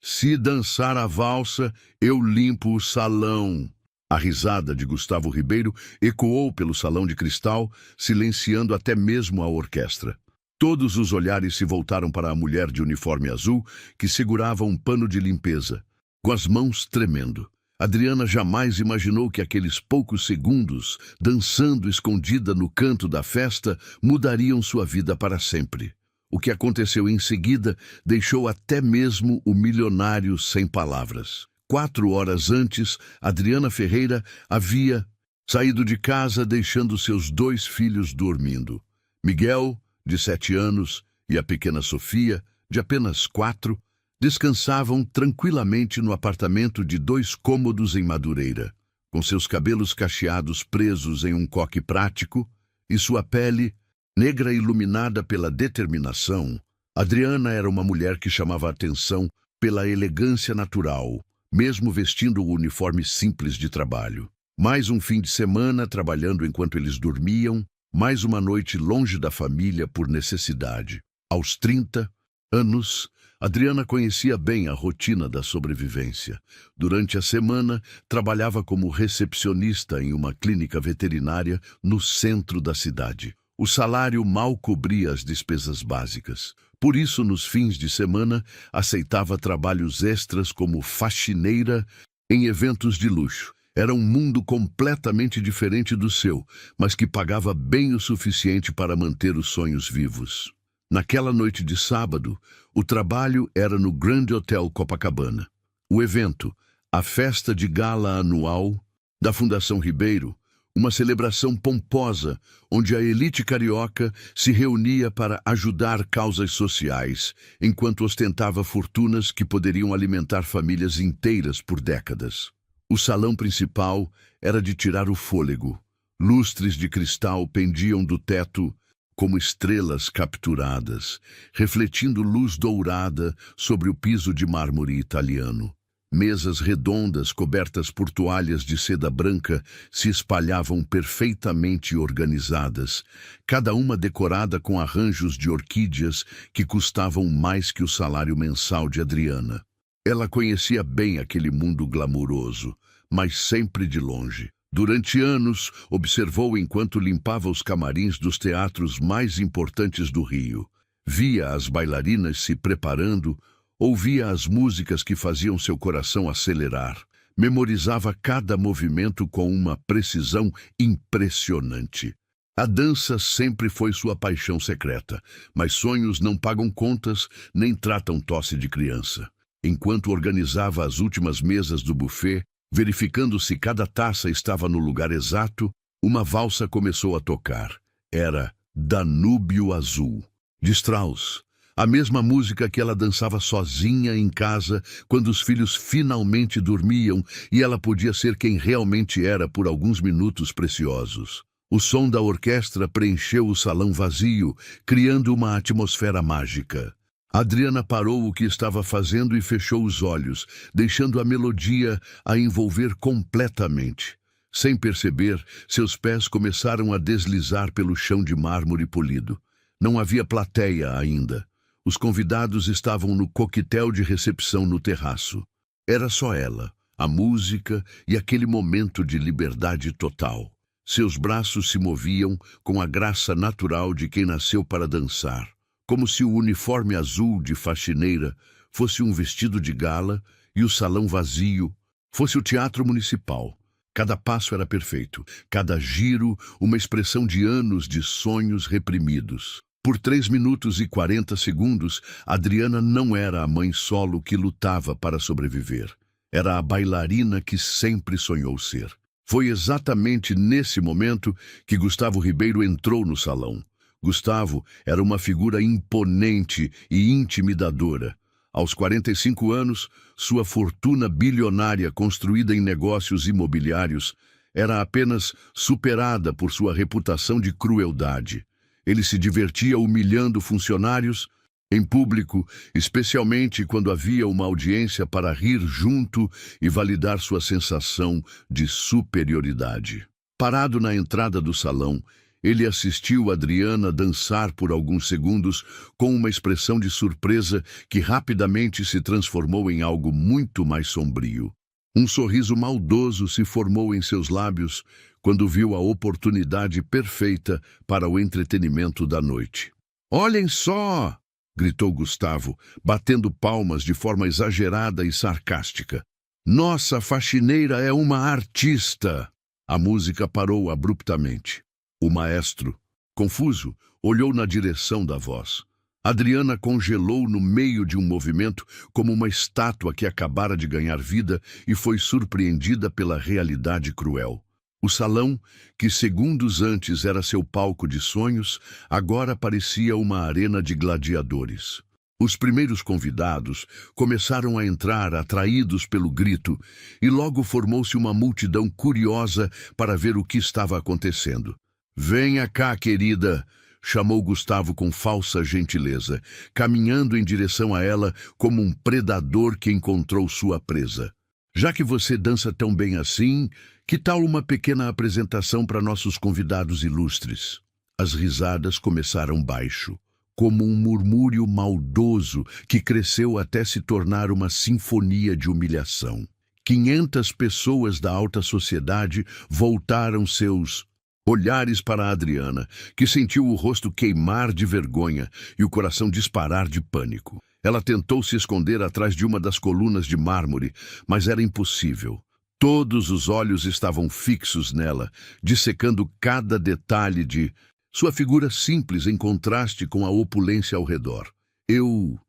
Se dançar a valsa, eu limpo o salão. A risada de Gustavo Ribeiro ecoou pelo salão de cristal, silenciando até mesmo a orquestra. Todos os olhares se voltaram para a mulher de uniforme azul, que segurava um pano de limpeza, com as mãos tremendo. Adriana jamais imaginou que aqueles poucos segundos, dançando escondida no canto da festa, mudariam sua vida para sempre. O que aconteceu em seguida deixou até mesmo o milionário sem palavras. 4 horas antes, Adriana Ferreira havia saído de casa deixando seus 2 filhos dormindo. Miguel, de 7 anos, e a pequena Sofia, de apenas 4, descansavam tranquilamente no apartamento de 2 cômodos em Madureira, com seus cabelos cacheados presos em um coque prático e sua pele negra iluminada pela determinação. Adriana era uma mulher que chamava a atenção pela elegância natural, mesmo vestindo o uniforme simples de trabalho. Mais um fim de semana trabalhando enquanto eles dormiam, mais uma noite longe da família por necessidade. Aos 30 anos, Adriana conhecia bem a rotina da sobrevivência. Durante a semana, trabalhava como recepcionista em uma clínica veterinária no centro da cidade. O salário mal cobria as despesas básicas. Por isso, nos fins de semana, aceitava trabalhos extras como faxineira em eventos de luxo. Era um mundo completamente diferente do seu, mas que pagava bem o suficiente para manter os sonhos vivos. Naquela noite de sábado, o trabalho era no Grand Hotel Copacabana. O evento, a festa de gala anual da Fundação Ribeiro, uma celebração pomposa onde a elite carioca se reunia para ajudar causas sociais, enquanto ostentava fortunas que poderiam alimentar famílias inteiras por décadas. O salão principal era de tirar o fôlego. Lustres de cristal pendiam do teto como estrelas capturadas, refletindo luz dourada sobre o piso de mármore italiano. Mesas redondas cobertas por toalhas de seda branca se espalhavam perfeitamente organizadas, cada uma decorada com arranjos de orquídeas que custavam mais que o salário mensal de Adriana. Ela conhecia bem aquele mundo glamuroso, mas sempre de longe. Durante anos, observou enquanto limpava os camarins dos teatros mais importantes do Rio. Via as bailarinas se preparando, ouvia as músicas que faziam seu coração acelerar. Memorizava cada movimento com uma precisão impressionante. A dança sempre foi sua paixão secreta, mas sonhos não pagam contas nem tratam tosse de criança. Enquanto organizava as últimas mesas do buffet, verificando se cada taça estava no lugar exato, uma valsa começou a tocar. Era Danúbio Azul, de Strauss. A mesma música que ela dançava sozinha em casa quando os filhos finalmente dormiam e ela podia ser quem realmente era por alguns minutos preciosos. O som da orquestra preencheu o salão vazio, criando uma atmosfera mágica. Adriana parou o que estava fazendo e fechou os olhos, deixando a melodia a envolver completamente. Sem perceber, seus pés começaram a deslizar pelo chão de mármore polido. Não havia plateia ainda. Os convidados estavam no coquetel de recepção no terraço. Era só ela, a música e aquele momento de liberdade total. Seus braços se moviam com a graça natural de quem nasceu para dançar, como se o uniforme azul de faxineira fosse um vestido de gala e o salão vazio fosse o teatro municipal. Cada passo era perfeito, cada giro uma expressão de anos de sonhos reprimidos. Por 3 minutos e 40 segundos, Adriana não era a mãe solo que lutava para sobreviver. Era a bailarina que sempre sonhou ser. Foi exatamente nesse momento que Gustavo Ribeiro entrou no salão. Gustavo era uma figura imponente e intimidadora. Aos 45 anos, sua fortuna bilionária construída em negócios imobiliários era apenas superada por sua reputação de crueldade. Ele se divertia humilhando funcionários em público, especialmente quando havia uma audiência para rir junto e validar sua sensação de superioridade. Parado na entrada do salão, Ele assistiu Adriana dançar por alguns segundos com uma expressão de surpresa que rapidamente se transformou em algo muito mais sombrio. Um sorriso maldoso se formou em seus lábios quando viu a oportunidade perfeita para o entretenimento da noite. "Olhem só!" gritou Gustavo, batendo palmas de forma exagerada e sarcástica. "Nossa faxineira é uma artista!" A música parou abruptamente. O maestro, confuso, olhou na direção da voz. Adriana congelou no meio de um movimento como uma estátua que acabara de ganhar vida e foi surpreendida pela realidade cruel. O salão, que segundos antes era seu palco de sonhos, agora parecia uma arena de gladiadores. Os primeiros convidados começaram a entrar atraídos pelo grito e logo formou-se uma multidão curiosa para ver o que estava acontecendo. "Venha cá, querida", chamou Gustavo com falsa gentileza, caminhando em direção a ela como um predador que encontrou sua presa. "Já que você dança tão bem assim, que tal uma pequena apresentação para nossos convidados ilustres?" As risadas começaram baixo, como um murmúrio maldoso que cresceu até se tornar uma sinfonia de humilhação. 500 pessoas da alta sociedade voltaram seus olhares para Adriana, que sentiu o rosto queimar de vergonha e o coração disparar de pânico. Ela tentou se esconder atrás de uma das colunas de mármore, mas era impossível. Todos os olhos estavam fixos nela, dissecando cada detalhe de sua figura simples em contraste com a opulência ao redor. Eu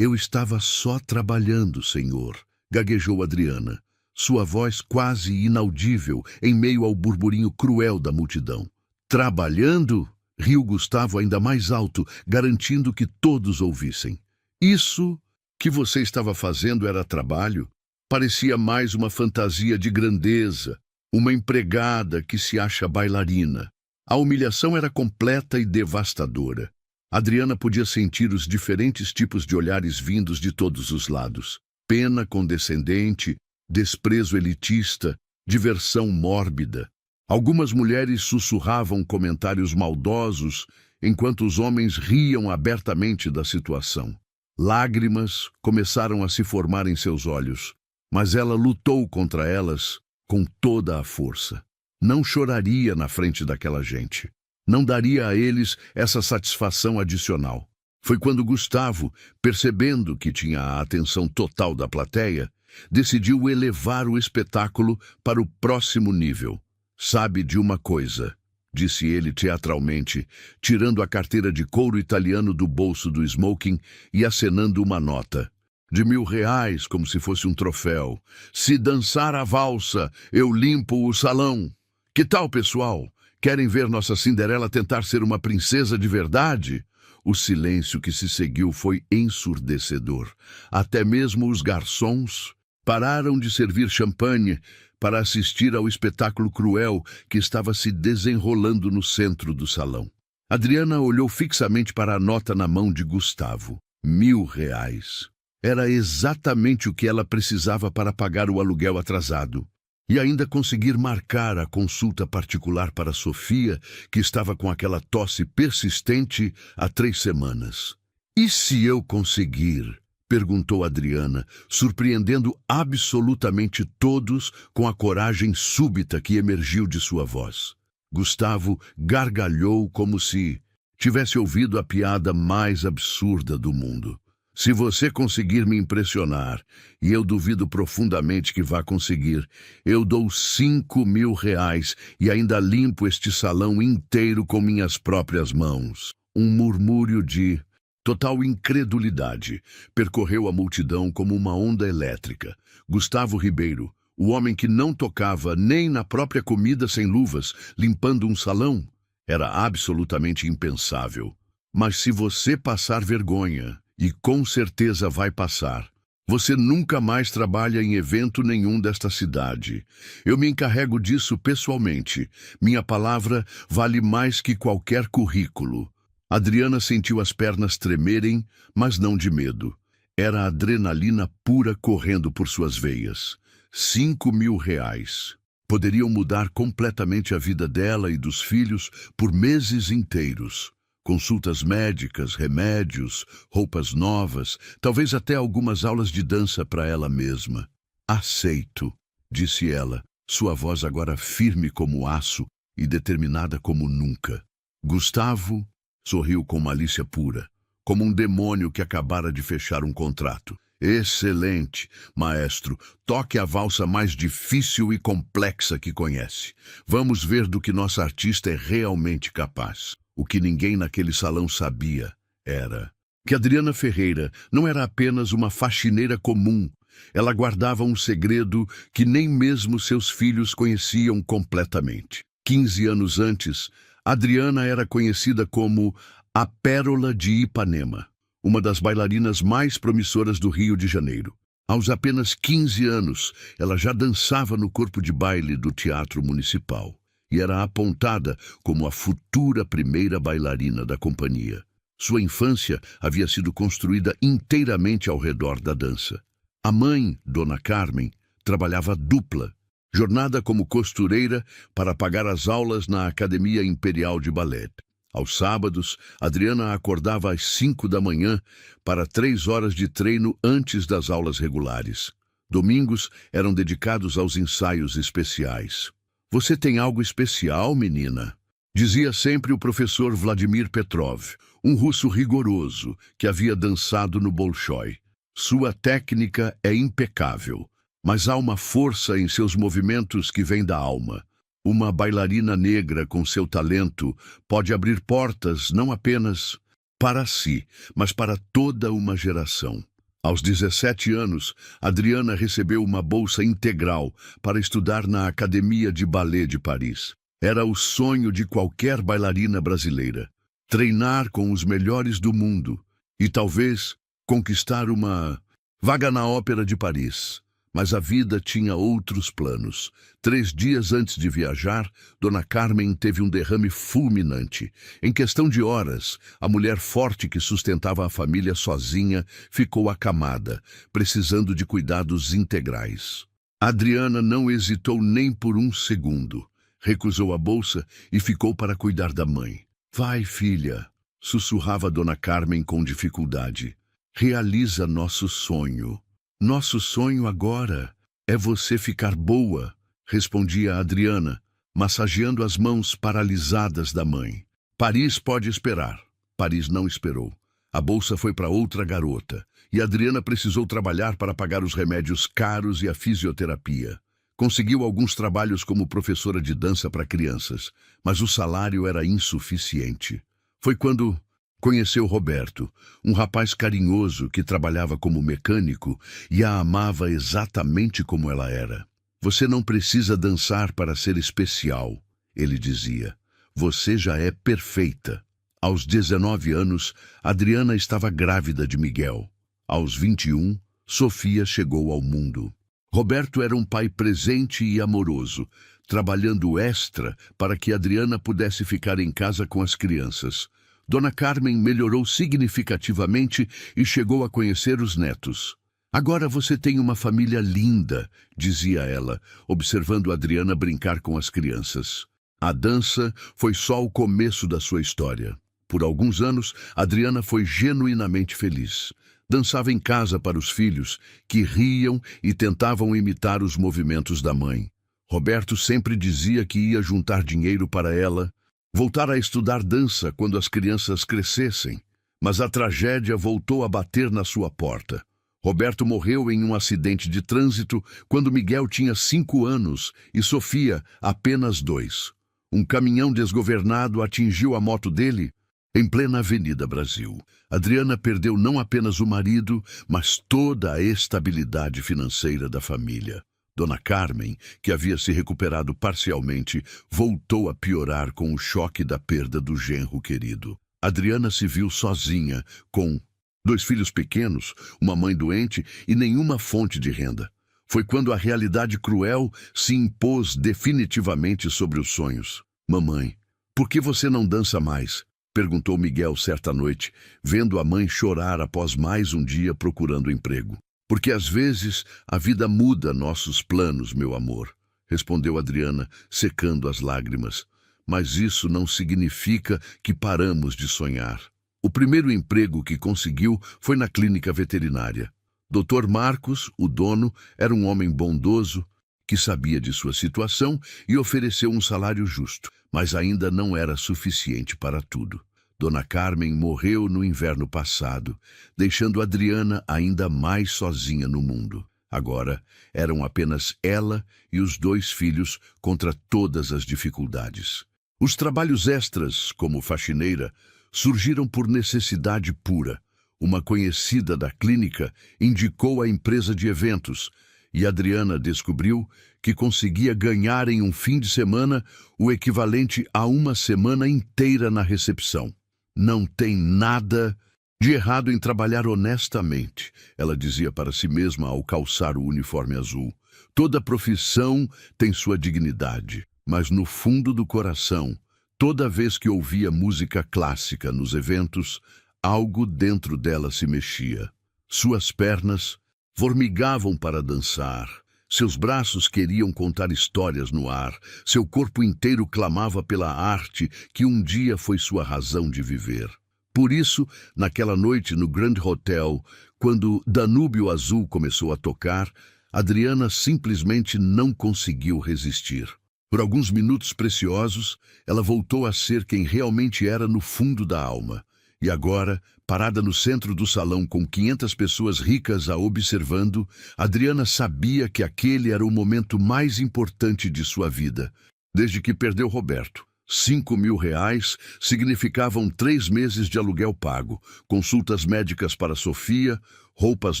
estava só trabalhando, senhor", gaguejou Adriana, sua voz quase inaudível em meio ao burburinho cruel da multidão. "Trabalhando?" riu Gustavo ainda mais alto, garantindo que todos ouvissem. "Isso que você estava fazendo era trabalho?" Parecia mais uma fantasia de grandeza, uma empregada que se acha bailarina. A humilhação era completa e devastadora. Adriana podia sentir os diferentes tipos de olhares vindos de todos os lados. Pena condescendente, desprezo elitista, diversão mórbida. Algumas mulheres sussurravam comentários maldosos, enquanto os homens riam abertamente da situação. Lágrimas começaram a se formar em seus olhos, mas ela lutou contra elas com toda a força. Não choraria na frente daquela gente. Não daria a eles essa satisfação adicional. Foi quando Gustavo, percebendo que tinha a atenção total da plateia, decidiu elevar o espetáculo para o próximo nível. "Sabe de uma coisa", disse ele teatralmente, tirando a carteira de couro italiano do bolso do smoking e acenando uma nota. "De R$1.000, como se fosse um troféu. Se dançar a valsa, eu limpo o salão. Que tal, pessoal? Querem ver nossa Cinderela tentar ser uma princesa de verdade?" O silêncio que se seguiu foi ensurdecedor. Até mesmo os garçons pararam de servir champanhe para assistir ao espetáculo cruel que estava se desenrolando no centro do salão. Adriana olhou fixamente para a nota na mão de Gustavo. R$1.000. Era exatamente o que ela precisava para pagar o aluguel atrasado. E ainda conseguir marcar a consulta particular para Sofia, que estava com aquela tosse persistente há 3 semanas. "E se eu conseguir?" perguntou Adriana, surpreendendo absolutamente todos com a coragem súbita que emergiu de sua voz. Gustavo gargalhou como se tivesse ouvido a piada mais absurda do mundo. "Se você conseguir me impressionar, e eu duvido profundamente que vá conseguir, eu dou R$5.000 e ainda limpo este salão inteiro com minhas próprias mãos." Um murmúrio de total incredulidade percorreu a multidão como uma onda elétrica. Gustavo Ribeiro, o homem que não tocava nem na própria comida sem luvas, limpando um salão, era absolutamente impensável. "Mas se você passar vergonha, e com certeza vai passar, você nunca mais trabalha em evento nenhum desta cidade. Eu me encarrego disso pessoalmente. Minha palavra vale mais que qualquer currículo." Adriana sentiu as pernas tremerem, mas não de medo. Era adrenalina pura correndo por suas veias. R$5.000. Poderiam mudar completamente a vida dela e dos filhos por meses inteiros. Consultas médicas, remédios, roupas novas, talvez até algumas aulas de dança para ela mesma. Aceito, disse ela, sua voz agora firme como aço e determinada como nunca. Gustavo sorriu com malícia pura, como um demônio que acabara de fechar um contrato. Excelente, maestro. Toque a valsa mais difícil e complexa que conhece. Vamos ver do que nossa artista é realmente capaz. O que ninguém naquele salão sabia era que Adriana Ferreira não era apenas uma faxineira comum. Ela guardava um segredo que nem mesmo seus filhos conheciam completamente. 15 anos antes, Adriana era conhecida como a Pérola de Ipanema, uma das bailarinas mais promissoras do Rio de Janeiro. Aos apenas 15 anos, ela já dançava no corpo de baile do Teatro Municipal e era apontada como a futura primeira bailarina da companhia. Sua infância havia sido construída inteiramente ao redor da dança. A mãe, Dona Carmen, trabalhava dupla, jornada como costureira para pagar as aulas na Academia Imperial de Ballet. Aos sábados, Adriana acordava às 5 da manhã para 3 horas de treino antes das aulas regulares. Domingos eram dedicados aos ensaios especiais. Você tem algo especial, menina? Dizia sempre o professor Vladimir Petrov, um russo rigoroso que havia dançado no Bolshoi. Sua técnica é impecável, mas há uma força em seus movimentos que vem da alma. Uma bailarina negra com seu talento pode abrir portas não apenas para si, mas para toda uma geração. Aos 17 anos, Adriana recebeu uma bolsa integral para estudar na Academia de Ballet de Paris. Era o sonho de qualquer bailarina brasileira. Treinar com os melhores do mundo e talvez conquistar uma vaga na Ópera de Paris. Mas a vida tinha outros planos. 3 dias antes de viajar, Dona Carmen teve um derrame fulminante. Em questão de horas, a mulher forte que sustentava a família sozinha ficou acamada, precisando de cuidados integrais. Adriana não hesitou nem por um segundo. Recusou a bolsa e ficou para cuidar da mãe. Vai, filha, sussurrava Dona Carmen com dificuldade. Realiza nosso sonho. Nosso sonho agora é você ficar boa, respondia Adriana, massageando as mãos paralisadas da mãe. Paris pode esperar. Paris não esperou. A bolsa foi para outra garota, e Adriana precisou trabalhar para pagar os remédios caros e a fisioterapia. Conseguiu alguns trabalhos como professora de dança para crianças, mas o salário era insuficiente. Foi quando conheceu Roberto, um rapaz carinhoso que trabalhava como mecânico e a amava exatamente como ela era. Você não precisa dançar para ser especial, ele dizia. Você já é perfeita. Aos 19 anos, Adriana estava grávida de Miguel. Aos 21, Sofia chegou ao mundo. Roberto era um pai presente e amoroso, trabalhando extra para que Adriana pudesse ficar em casa com as crianças. Dona Carmen melhorou significativamente e chegou a conhecer os netos. Agora você tem uma família linda, dizia ela, observando Adriana brincar com as crianças. A dança foi só o começo da sua história. Por alguns anos, Adriana foi genuinamente feliz. Dançava em casa para os filhos, que riam e tentavam imitar os movimentos da mãe. Roberto sempre dizia que ia juntar dinheiro para ela, voltar a estudar dança quando as crianças crescessem. Mas a tragédia voltou a bater na sua porta. Roberto morreu em um acidente de trânsito quando Miguel tinha 5 anos e Sofia apenas 2. Um caminhão desgovernado atingiu a moto dele em plena Avenida Brasil. Adriana perdeu não apenas o marido, mas toda a estabilidade financeira da família. Dona Carmen, que havia se recuperado parcialmente, voltou a piorar com o choque da perda do genro querido. Adriana se viu sozinha, com 2 filhos pequenos, uma mãe doente e nenhuma fonte de renda. Foi quando a realidade cruel se impôs definitivamente sobre os sonhos. Mamãe, por que você não dança mais? Perguntou Miguel certa noite, vendo a mãe chorar após mais um dia procurando emprego. Porque às vezes a vida muda nossos planos, meu amor, respondeu Adriana, secando as lágrimas. Mas isso não significa que paramos de sonhar. O primeiro emprego que conseguiu foi na clínica veterinária. Dr. Marcos, o dono, era um homem bondoso, que sabia de sua situação e ofereceu um salário justo, mas ainda não era suficiente para tudo. Dona Carmen morreu no inverno passado, deixando Adriana ainda mais sozinha no mundo. Agora, eram apenas ela e os 2 filhos contra todas as dificuldades. Os trabalhos extras, como faxineira, surgiram por necessidade pura. Uma conhecida da clínica indicou a empresa de eventos e Adriana descobriu que conseguia ganhar em um fim de semana o equivalente a uma semana inteira na recepção. Não tem nada de errado em trabalhar honestamente, ela dizia para si mesma ao calçar o uniforme azul. Toda profissão tem sua dignidade, mas no fundo do coração, toda vez que ouvia música clássica nos eventos, algo dentro dela se mexia. Suas pernas formigavam para dançar, seus braços queriam contar histórias no ar, seu corpo inteiro clamava pela arte que um dia foi sua razão de viver. Por isso, naquela noite no Grand Hotel, quando Danúbio Azul começou a tocar, Adriana simplesmente não conseguiu resistir. Por alguns minutos preciosos, ela voltou a ser quem realmente era no fundo da alma. E agora, parada no centro do salão com 500 pessoas ricas a observando, Adriana sabia que aquele era o momento mais importante de sua vida, desde que perdeu Roberto. 5.000 reais significavam 3 meses de aluguel pago, consultas médicas para Sofia, roupas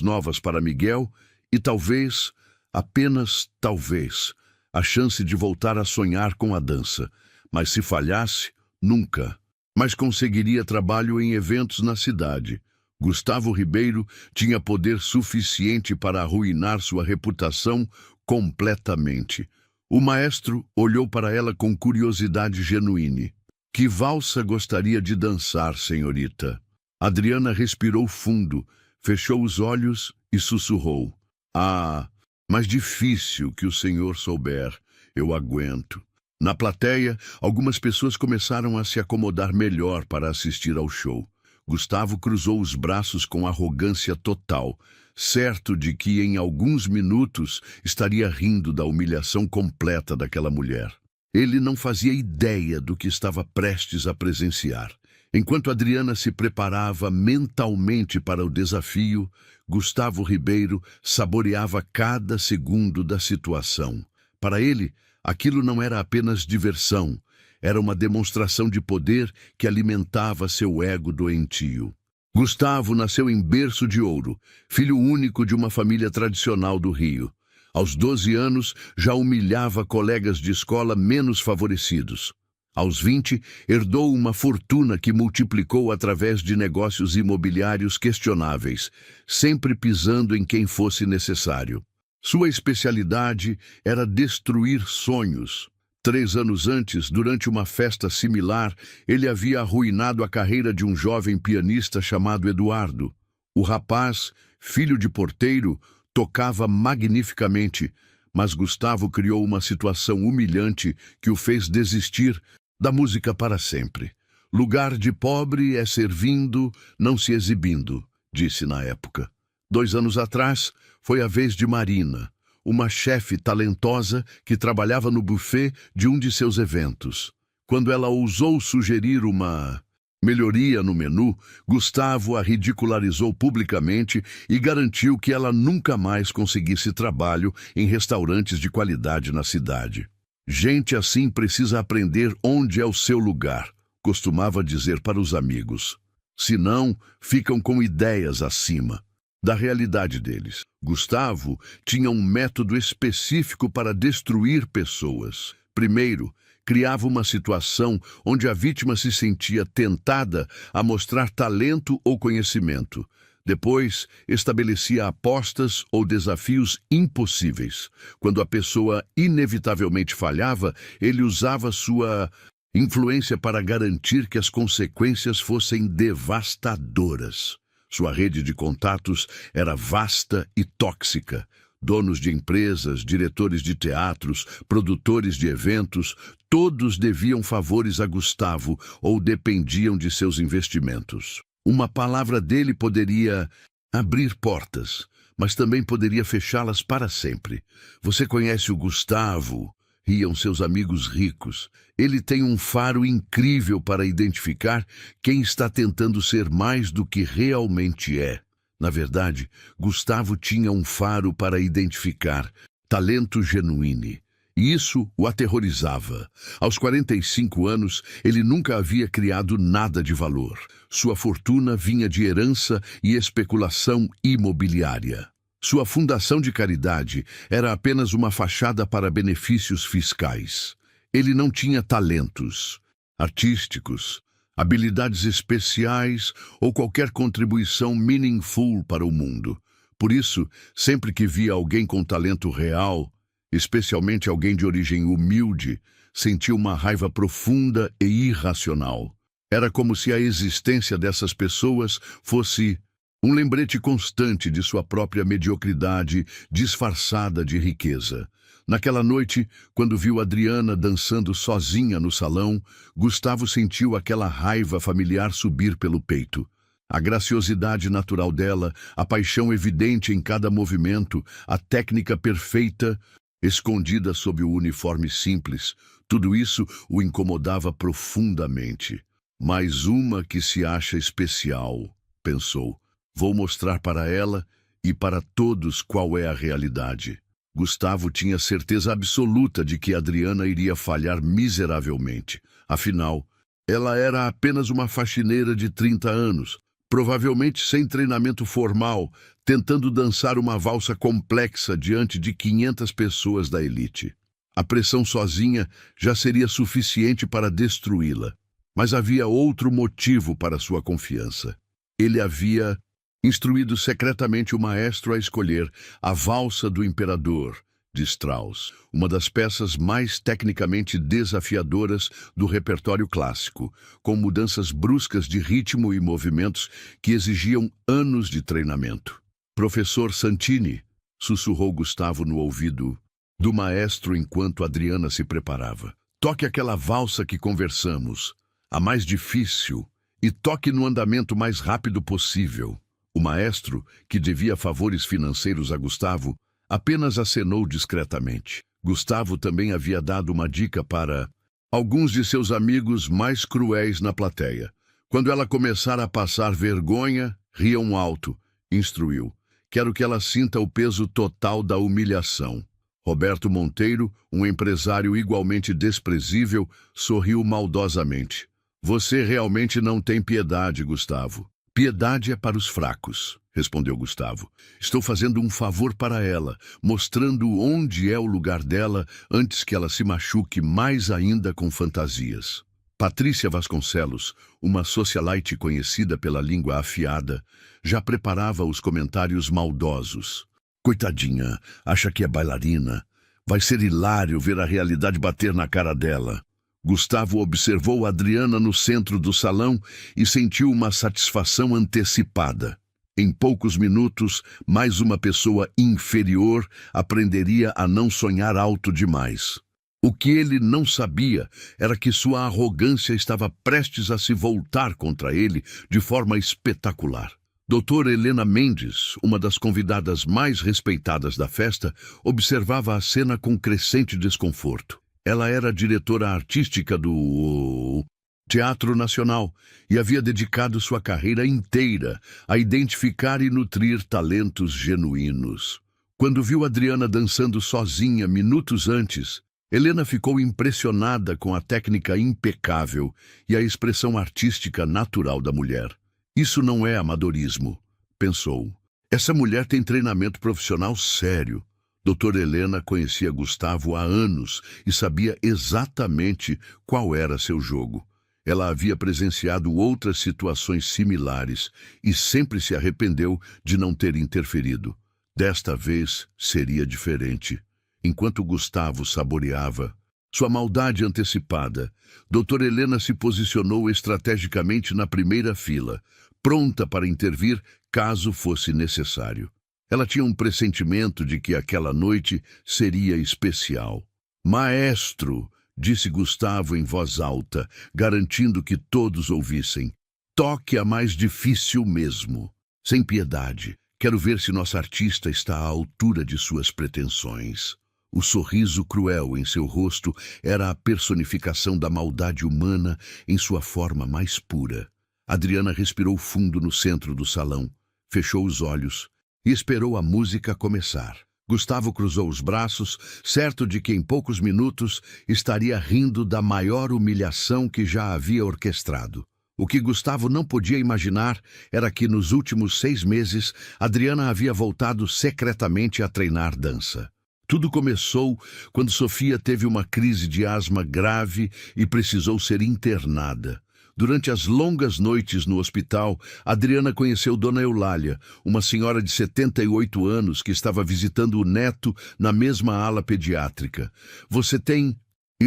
novas para Miguel e talvez, apenas talvez, a chance de voltar a sonhar com a dança. Mas se falhasse, nunca. Mas conseguiria trabalho em eventos na cidade. Gustavo Ribeiro tinha poder suficiente para arruinar sua reputação completamente. O maestro olhou para ela com curiosidade genuína. Que valsa gostaria de dançar, senhorita? Adriana respirou fundo, fechou os olhos e sussurrou. Ah, mas difícil que o senhor souber. Eu aguento. Na plateia, algumas pessoas começaram a se acomodar melhor para assistir ao show. Gustavo cruzou os braços com arrogância total, certo de que em alguns minutos estaria rindo da humilhação completa daquela mulher. Ele não fazia ideia do que estava prestes a presenciar. Enquanto Adriana se preparava mentalmente para o desafio, Gustavo Ribeiro saboreava cada segundo da situação. Para ele, aquilo não era apenas diversão, era uma demonstração de poder que alimentava seu ego doentio. Gustavo nasceu em berço de ouro, filho único de uma família tradicional do Rio. Aos 12 anos, já humilhava colegas de escola menos favorecidos. Aos 20, herdou uma fortuna que multiplicou através de negócios imobiliários questionáveis, sempre pisando em quem fosse necessário. Sua especialidade era destruir sonhos. 3 anos antes, durante uma festa similar, ele havia arruinado a carreira de um jovem pianista chamado Eduardo. O rapaz, filho de porteiro, tocava magnificamente, mas Gustavo criou uma situação humilhante que o fez desistir da música para sempre. Lugar de pobre é servindo, não se exibindo, disse na época. 2 anos atrás, foi a vez de Marina, uma chefe talentosa que trabalhava no buffet de um de seus eventos. Quando ela ousou sugerir uma melhoria no menu, Gustavo a ridicularizou publicamente e garantiu que ela nunca mais conseguisse trabalho em restaurantes de qualidade na cidade. Gente assim precisa aprender onde é o seu lugar, costumava dizer para os amigos. Senão, ficam com ideias acima da realidade deles. Gustavo tinha um método específico para destruir pessoas. Primeiro, criava uma situação onde a vítima se sentia tentada a mostrar talento ou conhecimento. Depois, estabelecia apostas ou desafios impossíveis. Quando a pessoa inevitavelmente falhava, ele usava sua influência para garantir que as consequências fossem devastadoras. Sua rede de contatos era vasta e tóxica. Donos de empresas, diretores de teatros, produtores de eventos, todos deviam favores a Gustavo ou dependiam de seus investimentos. Uma palavra dele poderia abrir portas, mas também poderia fechá-las para sempre. Você conhece o Gustavo? Riam seus amigos ricos. Ele tem um faro incrível para identificar quem está tentando ser mais do que realmente é. Na verdade, Gustavo tinha um faro para identificar talento genuíno. E isso o aterrorizava. Aos 45 anos, ele nunca havia criado nada de valor. Sua fortuna vinha de herança e especulação imobiliária. Sua fundação de caridade era apenas uma fachada para benefícios fiscais. Ele não tinha talentos artísticos, habilidades especiais ou qualquer contribuição meaningful para o mundo. Por isso, sempre que via alguém com talento real, especialmente alguém de origem humilde, sentia uma raiva profunda e irracional. Era como se a existência dessas pessoas fosse um lembrete constante de sua própria mediocridade disfarçada de riqueza. Naquela noite, quando viu Adriana dançando sozinha no salão, Gustavo sentiu aquela raiva familiar subir pelo peito. A graciosidade natural dela, a paixão evidente em cada movimento, a técnica perfeita, escondida sob o uniforme simples, tudo isso o incomodava profundamente. Mais uma que se acha especial, pensou. Vou mostrar para ela e para todos qual é a realidade. Gustavo tinha certeza absoluta de que Adriana iria falhar miseravelmente. Afinal, ela era apenas uma faxineira de 30 anos, provavelmente sem treinamento formal, tentando dançar uma valsa complexa diante de 500 pessoas da elite. A pressão sozinha já seria suficiente para destruí-la. Mas havia outro motivo para sua confiança. Ele havia instruído secretamente o maestro a escolher a Valsa do Imperador, de Strauss, uma das peças mais tecnicamente desafiadoras do repertório clássico, com mudanças bruscas de ritmo e movimentos que exigiam anos de treinamento. Professor Santini, sussurrou Gustavo no ouvido do maestro enquanto Adriana se preparava. Toque aquela valsa que conversamos, a mais difícil, e toque no andamento mais rápido possível. O maestro, que devia favores financeiros a Gustavo, apenas acenou discretamente. Gustavo também havia dado uma dica para alguns de seus amigos mais cruéis na plateia. Quando ela começar a passar vergonha, riam alto, instruiu. Quero que ela sinta o peso total da humilhação. Roberto Monteiro, um empresário igualmente desprezível, sorriu maldosamente. Você realmente não tem piedade, Gustavo. Piedade é para os fracos, respondeu Gustavo. Estou fazendo um favor para ela, mostrando onde é o lugar dela antes que ela se machuque mais ainda com fantasias. Patrícia Vasconcelos, uma socialite conhecida pela língua afiada, já preparava os comentários maldosos. Coitadinha, acha que é bailarina. Vai ser hilário ver a realidade bater na cara dela. Gustavo observou Adriana no centro do salão e sentiu uma satisfação antecipada. Em poucos minutos, mais uma pessoa inferior aprenderia a não sonhar alto demais. O que ele não sabia era que sua arrogância estava prestes a se voltar contra ele de forma espetacular. Doutora Helena Mendes, uma das convidadas mais respeitadas da festa, observava a cena com crescente desconforto. Ela era diretora artística do Teatro Nacional e havia dedicado sua carreira inteira a identificar e nutrir talentos genuínos. Quando viu Adriana dançando sozinha minutos antes, Helena ficou impressionada com a técnica impecável e a expressão artística natural da mulher. Isso não é amadorismo, pensou. Essa mulher tem treinamento profissional sério. Doutora Helena conhecia Gustavo há anos e sabia exatamente qual era seu jogo. Ela havia presenciado outras situações similares e sempre se arrependeu de não ter interferido. Desta vez seria diferente. Enquanto Gustavo saboreava sua maldade antecipada, doutora Helena se posicionou estrategicamente na primeira fila, pronta para intervir caso fosse necessário. Ela tinha um pressentimento de que aquela noite seria especial. Maestro, disse Gustavo em voz alta, garantindo que todos ouvissem. Toque a mais difícil mesmo. Sem piedade. Quero ver se nossa artista está à altura de suas pretensões. O sorriso cruel em seu rosto era a personificação da maldade humana em sua forma mais pura. Adriana respirou fundo no centro do salão, fechou os olhos e esperou a música começar. Gustavo cruzou os braços, certo de que em poucos minutos estaria rindo da maior humilhação que já havia orquestrado. O que Gustavo não podia imaginar era que nos últimos 6 meses Adriana havia voltado secretamente a treinar dança. Tudo começou quando Sofia teve uma crise de asma grave e precisou ser internada. Durante as longas noites no hospital, Adriana conheceu Dona Eulália, uma senhora de 78 anos que estava visitando o neto na mesma ala pediátrica. Você tem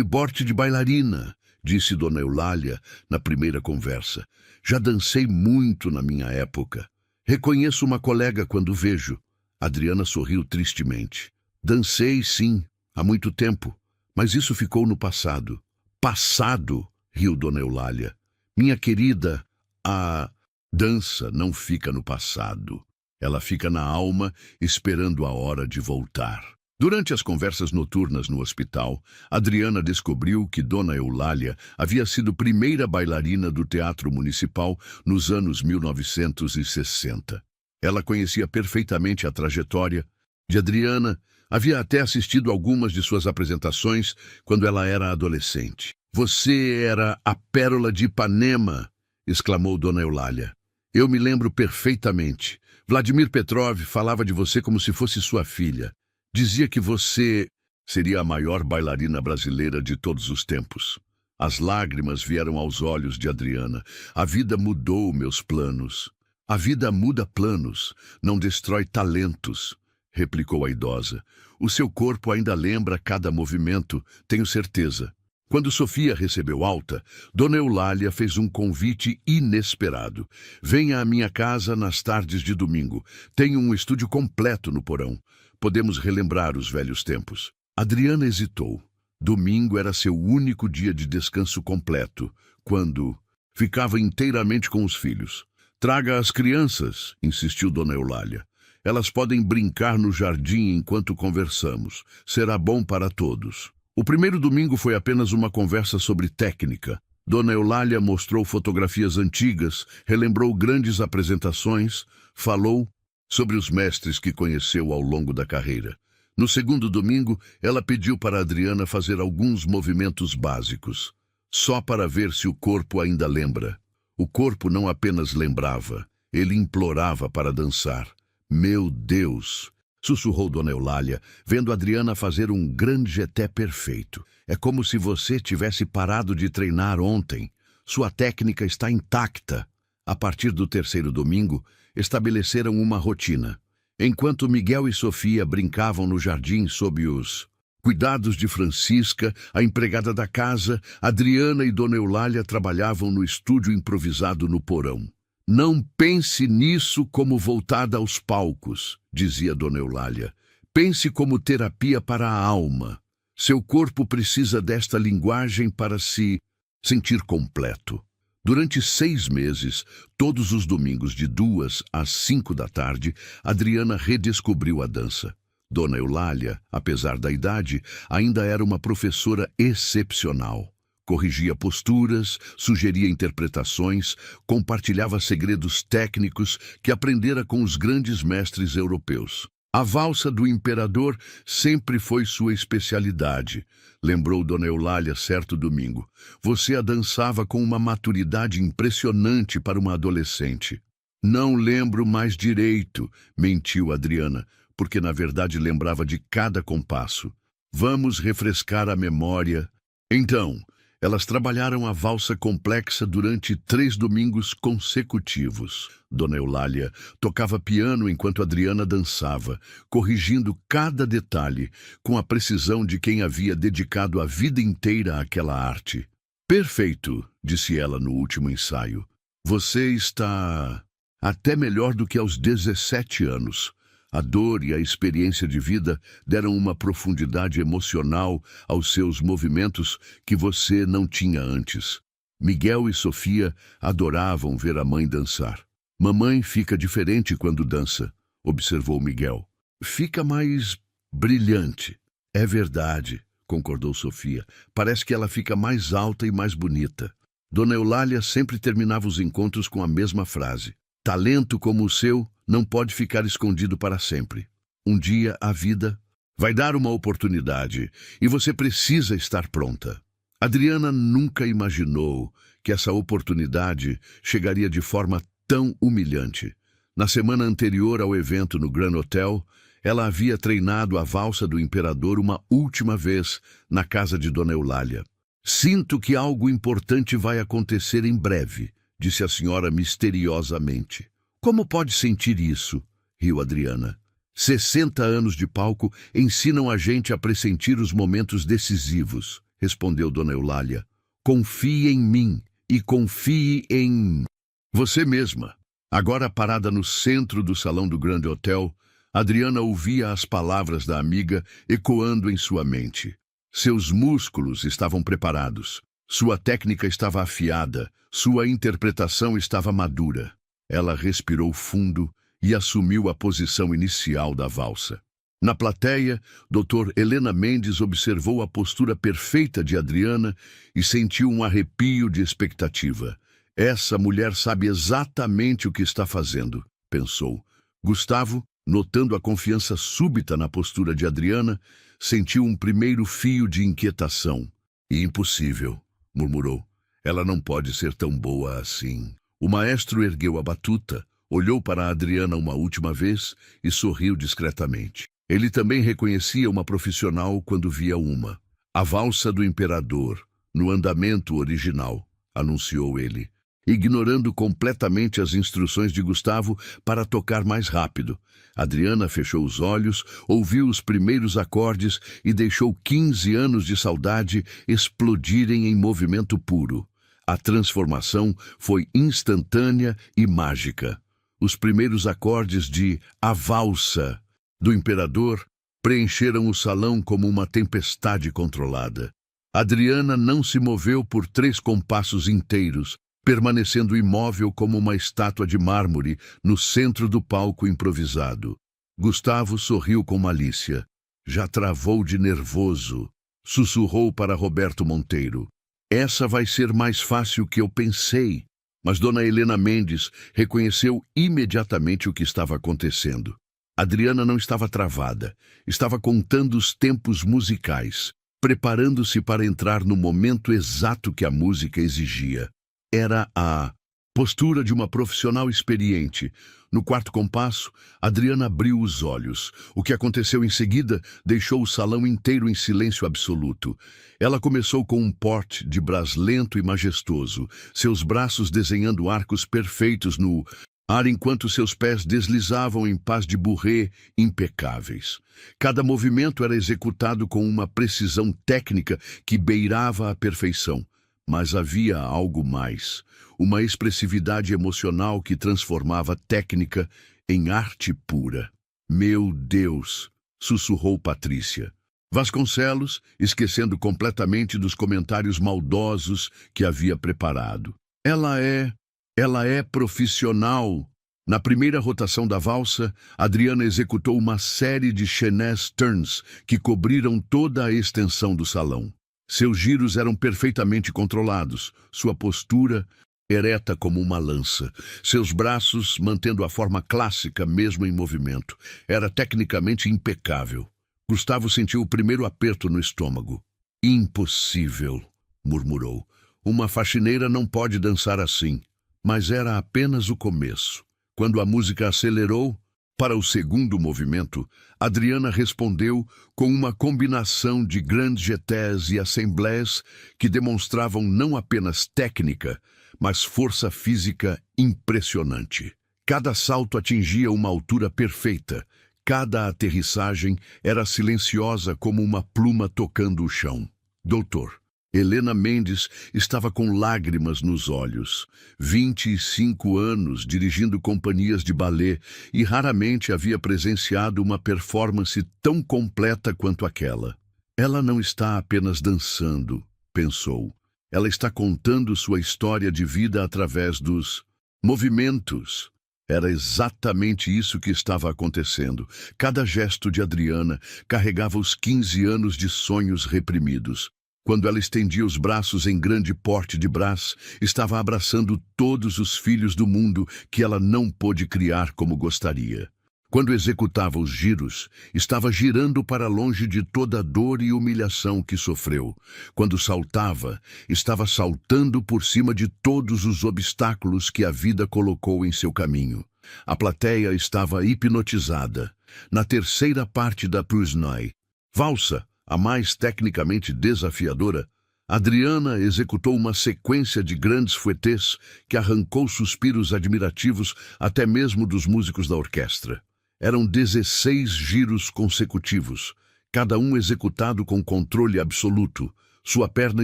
porte de bailarina, disse Dona Eulália na primeira conversa. Já dancei muito na minha época. Reconheço uma colega quando vejo. Adriana sorriu tristemente. Dancei, sim, há muito tempo, mas isso ficou no passado. Passado, riu Dona Eulália. Minha querida, a dança não fica no passado. Ela fica na alma, esperando a hora de voltar. Durante as conversas noturnas no hospital, Adriana descobriu que Dona Eulália havia sido primeira bailarina do Teatro Municipal nos anos 1960. Ela conhecia perfeitamente a trajetória de Adriana, havia até assistido algumas de suas apresentações quando ela era adolescente. Você era a Pérola de Ipanema, exclamou Dona Eulália. Eu me lembro perfeitamente. Vladimir Petrov falava de você como se fosse sua filha. Dizia que você seria a maior bailarina brasileira de todos os tempos. As lágrimas vieram aos olhos de Adriana. A vida mudou meus planos. A vida muda planos, não destrói talentos, replicou a idosa. O seu corpo ainda lembra cada movimento, tenho certeza. Quando Sofia recebeu alta, Dona Eulália fez um convite inesperado. Venha à minha casa nas tardes de domingo. Tenho um estúdio completo no porão. Podemos relembrar os velhos tempos. Adriana hesitou. Domingo era seu único dia de descanso completo, quando ficava inteiramente com os filhos. Traga as crianças, insistiu Dona Eulália. Elas podem brincar no jardim enquanto conversamos. Será bom para todos. O primeiro domingo foi apenas uma conversa sobre técnica. Dona Eulália mostrou fotografias antigas, relembrou grandes apresentações, falou sobre os mestres que conheceu ao longo da carreira. No segundo domingo, ela pediu para Adriana fazer alguns movimentos básicos, só para ver se o corpo ainda lembra. O corpo não apenas lembrava, ele implorava para dançar. Meu Deus! Sussurrou Dona Eulália, vendo Adriana fazer um grande jeté perfeito. É como se você tivesse parado de treinar ontem. Sua técnica está intacta. A partir do terceiro domingo, estabeleceram uma rotina. Enquanto Miguel e Sofia brincavam no jardim sob os cuidados de Francisca, a empregada da casa, Adriana e Dona Eulália trabalhavam no estúdio improvisado no porão. Não pense nisso como voltada aos palcos, dizia Dona Eulália. Pense como terapia para a alma. Seu corpo precisa desta linguagem para se sentir completo. Durante 6 meses, todos os domingos de 2 às 5 da tarde, Adriana redescobriu a dança. Dona Eulália, apesar da idade, ainda era uma professora excepcional. Corrigia posturas, sugeria interpretações, compartilhava segredos técnicos que aprendera com os grandes mestres europeus. A valsa do imperador sempre foi sua especialidade, lembrou Dona Eulália certo domingo. Você a dançava com uma maturidade impressionante para uma adolescente. Não lembro mais direito, mentiu Adriana, porque na verdade lembrava de cada compasso. Vamos refrescar a memória. Então, elas trabalharam a valsa complexa durante 3 domingos consecutivos. Dona Eulália tocava piano enquanto Adriana dançava, corrigindo cada detalhe com a precisão de quem havia dedicado a vida inteira àquela arte. Perfeito, disse ela no último ensaio. Você está até melhor do que aos 17 anos. A dor e a experiência de vida deram uma profundidade emocional aos seus movimentos que você não tinha antes. Miguel e Sofia adoravam ver a mãe dançar. Mamãe fica diferente quando dança, observou Miguel. Fica mais brilhante. É verdade, concordou Sofia. Parece que ela fica mais alta e mais bonita. Dona Eulália sempre terminava os encontros com a mesma frase. Talento como o seu não pode ficar escondido para sempre. Um dia a vida vai dar uma oportunidade e você precisa estar pronta. Adriana nunca imaginou que essa oportunidade chegaria de forma tão humilhante. Na semana anterior ao evento no Grand Hotel, ela havia treinado a valsa do imperador uma última vez na casa de Dona Eulália. Sinto que algo importante vai acontecer em breve, disse a senhora misteriosamente. Como pode sentir isso? Riu Adriana. 60 anos de palco ensinam a gente a pressentir os momentos decisivos, respondeu Dona Eulália. Confie em mim e confie em você mesma. Agora parada no centro do salão do Grand Hotel, Adriana ouvia as palavras da amiga ecoando em sua mente. Seus músculos estavam preparados, sua técnica estava afiada, sua interpretação estava madura. Ela respirou fundo e assumiu a posição inicial da valsa. Na plateia, Dr. Helena Mendes observou a postura perfeita de Adriana e sentiu um arrepio de expectativa. Essa mulher sabe exatamente o que está fazendo, pensou. Gustavo, notando a confiança súbita na postura de Adriana, sentiu um primeiro fio de inquietação. Impossível, murmurou. Ela não pode ser tão boa assim. O maestro ergueu a batuta, olhou para Adriana uma última vez e sorriu discretamente. Ele também reconhecia uma profissional quando via uma. A valsa do imperador, no andamento original, anunciou ele, ignorando completamente as instruções de Gustavo para tocar mais rápido. Adriana fechou os olhos, ouviu os primeiros acordes e deixou 15 anos de saudade explodirem em movimento puro. A transformação foi instantânea e mágica. Os primeiros acordes de A Valsa do Imperador preencheram o salão como uma tempestade controlada. Adriana não se moveu por 3 compassos inteiros, permanecendo imóvel como uma estátua de mármore no centro do palco improvisado. Gustavo sorriu com malícia. Já travou de nervoso. Sussurrou para Roberto Monteiro. Essa vai ser mais fácil que eu pensei. Mas Dona Helena Mendes reconheceu imediatamente o que estava acontecendo. Adriana não estava travada. Estava contando os tempos musicais, preparando-se para entrar no momento exato que a música exigia. Era a postura de uma profissional experiente. No quarto compasso, Adriana abriu os olhos. O que aconteceu em seguida deixou o salão inteiro em silêncio absoluto. Ela começou com um porte de brás lento e majestoso, seus braços desenhando arcos perfeitos no ar enquanto seus pés deslizavam em pas de bourrée impecáveis. Cada movimento era executado com uma precisão técnica que beirava a perfeição. Mas havia algo mais, uma expressividade emocional que transformava técnica em arte pura. Meu Deus, sussurrou Patrícia. Vasconcelos, esquecendo completamente dos comentários maldosos que havia preparado. Ela é profissional. Na primeira rotação da valsa, Adriana executou uma série de chaînés turns que cobriram toda a extensão do salão. Seus giros eram perfeitamente controlados, sua postura ereta como uma lança, seus braços mantendo a forma clássica mesmo em movimento. Era tecnicamente impecável. Gustavo sentiu o primeiro aperto no estômago. Impossível, murmurou. Uma faxineira não pode dançar assim. Mas era apenas o começo. Quando a música acelerou, para o segundo movimento, Adriana respondeu com uma combinação de grands jetés e assemblées que demonstravam não apenas técnica, mas força física impressionante. Cada salto atingia uma altura perfeita. Cada aterrissagem era silenciosa como uma pluma tocando o chão. Doutor, Helena Mendes estava com lágrimas nos olhos. 25 anos dirigindo companhias de balé e raramente havia presenciado uma performance tão completa quanto aquela. Ela não está apenas dançando, pensou. Ela está contando sua história de vida através dos movimentos. Era exatamente isso que estava acontecendo. Cada gesto de Adriana carregava os 15 anos de sonhos reprimidos. Quando ela estendia os braços em grande porte de brás, estava abraçando todos os filhos do mundo que ela não pôde criar como gostaria. Quando executava os giros, estava girando para longe de toda a dor e humilhação que sofreu. Quando saltava, estava saltando por cima de todos os obstáculos que a vida colocou em seu caminho. A plateia estava hipnotizada. Na terceira parte da Prusnoy, valsa, a mais tecnicamente desafiadora, Adriana executou uma sequência de grandes fouettes que arrancou suspiros admirativos até mesmo dos músicos da orquestra. Eram 16 giros consecutivos, cada um executado com controle absoluto, sua perna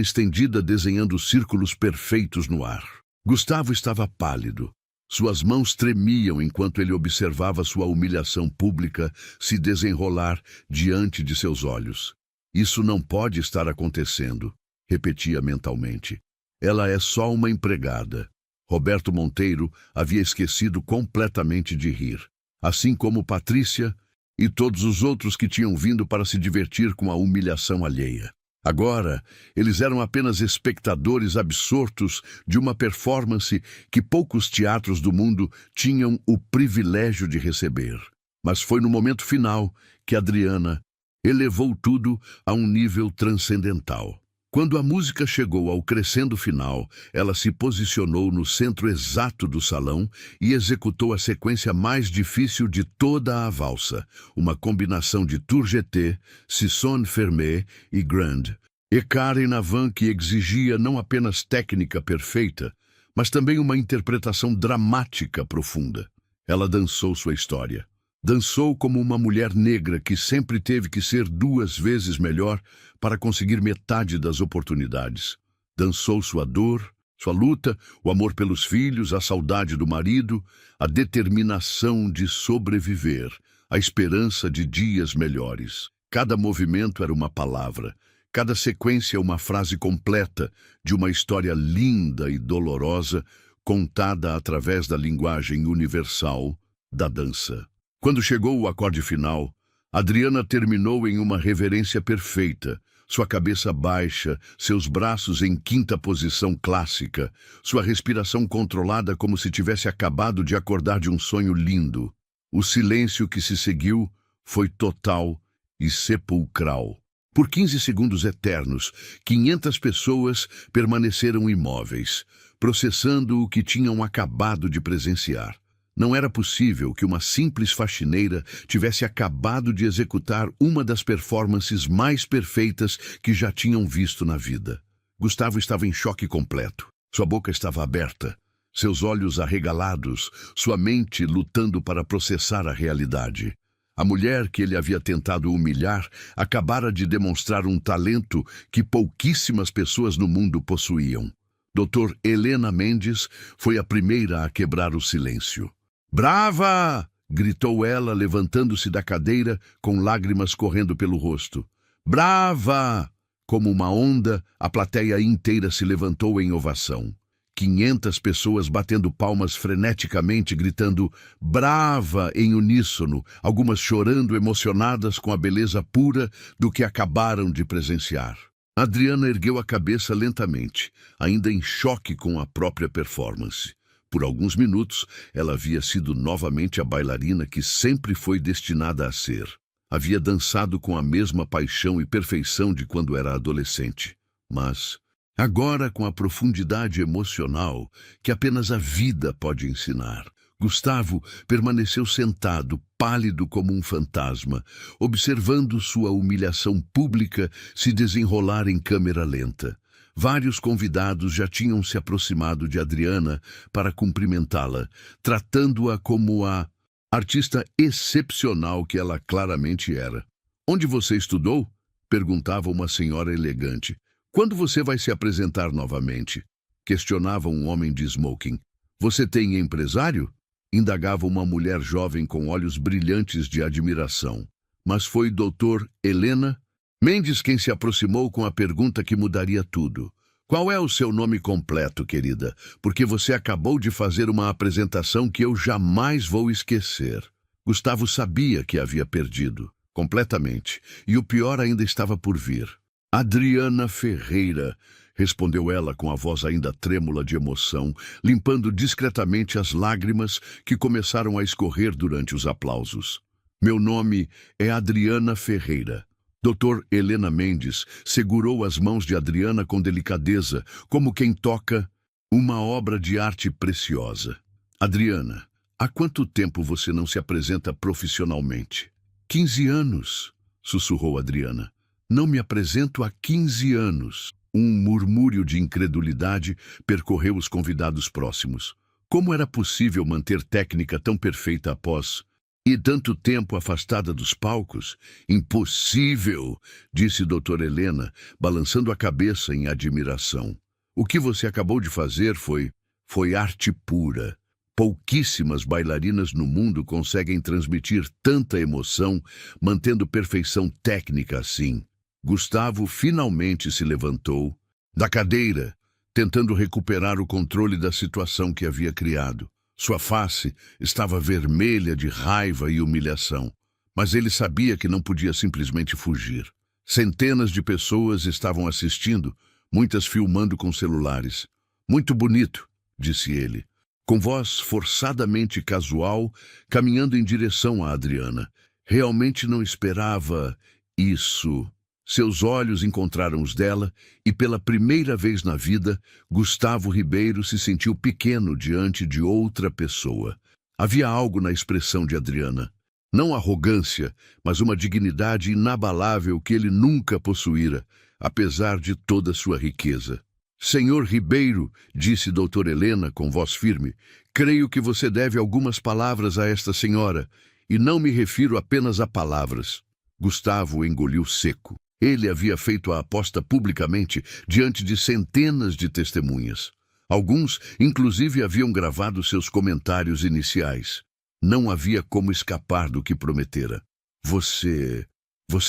estendida desenhando círculos perfeitos no ar. Gustavo estava pálido. Suas mãos tremiam enquanto ele observava sua humilhação pública se desenrolar diante de seus olhos. Isso não pode estar acontecendo, repetia mentalmente. Ela é só uma empregada. Roberto Monteiro havia esquecido completamente de rir, assim como Patrícia e todos os outros que tinham vindo para se divertir com a humilhação alheia. Agora, eles eram apenas espectadores absortos de uma performance que poucos teatros do mundo tinham o privilégio de receber. Mas foi no momento final que Adriana elevou tudo a um nível transcendental. Quando a música chegou ao crescendo final, ela se posicionou no centro exato do salão e executou a sequência mais difícil de toda a valsa, uma combinação de tour jeté, sisson fermé e grande, écart en avant que exigia não apenas técnica perfeita, mas também uma interpretação dramática profunda. Ela dançou sua história. Dançou como uma mulher negra que sempre teve que ser 2 vezes melhor para conseguir metade das oportunidades. Dançou sua dor, sua luta, o amor pelos filhos, a saudade do marido, a determinação de sobreviver, a esperança de dias melhores. Cada movimento era uma palavra, cada sequência uma frase completa de uma história linda e dolorosa, contada através da linguagem universal da dança. Quando chegou o acorde final, Adriana terminou em uma reverência perfeita, sua cabeça baixa, seus braços em quinta posição clássica, sua respiração controlada como se tivesse acabado de acordar de um sonho lindo. O silêncio que se seguiu foi total e sepulcral. Por 15 segundos eternos, 500 pessoas permaneceram imóveis, processando o que tinham acabado de presenciar. Não era possível que uma simples faxineira tivesse acabado de executar uma das performances mais perfeitas que já tinham visto na vida. Gustavo estava em choque completo. Sua boca estava aberta, seus olhos arregalados, sua mente lutando para processar a realidade. A mulher que ele havia tentado humilhar acabara de demonstrar um talento que pouquíssimas pessoas no mundo possuíam. Dr. Helena Mendes foi a primeira a quebrar o silêncio. "Brava!" gritou ela, levantando-se da cadeira, com lágrimas correndo pelo rosto. "Brava!" Como uma onda, a plateia inteira se levantou em ovação. 500 pessoas batendo palmas freneticamente, gritando "Brava!" em uníssono, algumas chorando emocionadas com a beleza pura do que acabaram de presenciar. Adriana ergueu a cabeça lentamente, ainda em choque com a própria performance. Por alguns minutos, ela havia sido novamente a bailarina que sempre foi destinada a ser. Havia dançado com a mesma paixão e perfeição de quando era adolescente. Mas, agora com a profundidade emocional que apenas a vida pode ensinar, Gustavo permaneceu sentado, pálido como um fantasma, observando sua humilhação pública se desenrolar em câmera lenta. Vários convidados já tinham se aproximado de Adriana para cumprimentá-la, tratando-a como a artista excepcional que ela claramente era. "Onde você estudou?" perguntava uma senhora elegante. Quando você vai se apresentar novamente? Questionava um homem de smoking. Você tem empresário? Indagava uma mulher jovem com olhos brilhantes de admiração. Mas foi Dr. Helena Mendes quem se aproximou com a pergunta que mudaria tudo. Qual é o seu nome completo, querida? Porque você acabou de fazer uma apresentação que eu jamais vou esquecer. Gustavo sabia que havia perdido, completamente, e o pior ainda estava por vir. Adriana Ferreira, respondeu ela com a voz ainda trêmula de emoção, limpando discretamente as lágrimas que começaram a escorrer durante os aplausos. Meu nome é Adriana Ferreira. Dr. Helena Mendes segurou as mãos de Adriana com delicadeza, como quem toca uma obra de arte preciosa. Adriana, há quanto tempo você não se apresenta profissionalmente? 15 anos, sussurrou Adriana. Não me apresento há 15 anos. Um murmúrio de incredulidade percorreu os convidados próximos. Como era possível manter técnica tão perfeita após e tanto tempo afastada dos palcos? Impossível, disse Dr. Helena, balançando a cabeça em admiração. O que você acabou de fazer foi arte pura. Pouquíssimas bailarinas no mundo conseguem transmitir tanta emoção, mantendo perfeição técnica assim. Gustavo finalmente se levantou da cadeira, tentando recuperar o controle da situação que havia criado. Sua face estava vermelha de raiva e humilhação, mas ele sabia que não podia simplesmente fugir. Centenas de pessoas estavam assistindo, muitas filmando com celulares. Muito bonito, disse ele, com voz forçadamente casual, caminhando em direção a Adriana. Realmente não esperava isso. Seus olhos encontraram os dela e, pela primeira vez na vida, Gustavo Ribeiro se sentiu pequeno diante de outra pessoa. Havia algo na expressão de Adriana. Não arrogância, mas uma dignidade inabalável que ele nunca possuíra, apesar de toda sua riqueza. Senhor Ribeiro, disse Dr. Helena com voz firme, creio que você deve algumas palavras a esta senhora, e não me refiro apenas a palavras. Gustavo engoliu seco. Ele havia feito a aposta publicamente diante de centenas de testemunhas. Alguns, inclusive, haviam gravado seus comentários iniciais. Não havia como escapar do que prometera. Você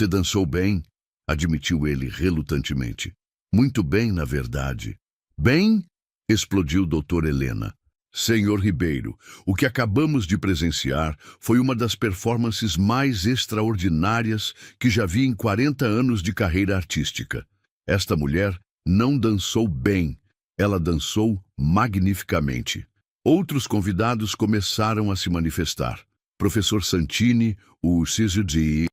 dançou bem, admitiu ele relutantemente. Muito bem, na verdade. Bem? Explodiu Dr. Helena. Senhor Ribeiro, o que acabamos de presenciar foi uma das performances mais extraordinárias que já vi em 40 anos de carreira artística. Esta mulher não dançou bem, ela dançou magnificamente. Outros convidados começaram a se manifestar. Professor Santini, o CISD,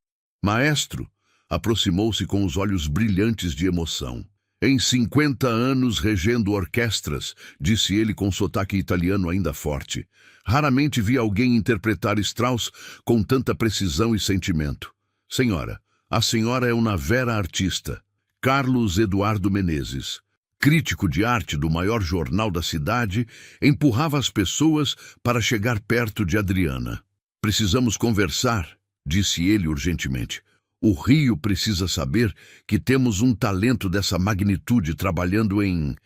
maestro, aproximou-se com os olhos brilhantes de emoção. Em 50 anos regendo orquestras, disse ele com sotaque italiano ainda forte. Raramente vi alguém interpretar Strauss com tanta precisão e sentimento. Senhora, a senhora é uma vera artista. Carlos Eduardo Menezes, crítico de arte do maior jornal da cidade, empurrava as pessoas para chegar perto de Adriana. Precisamos conversar, disse ele urgentemente. O Rio precisa saber que temos um talento dessa magnitude trabalhando em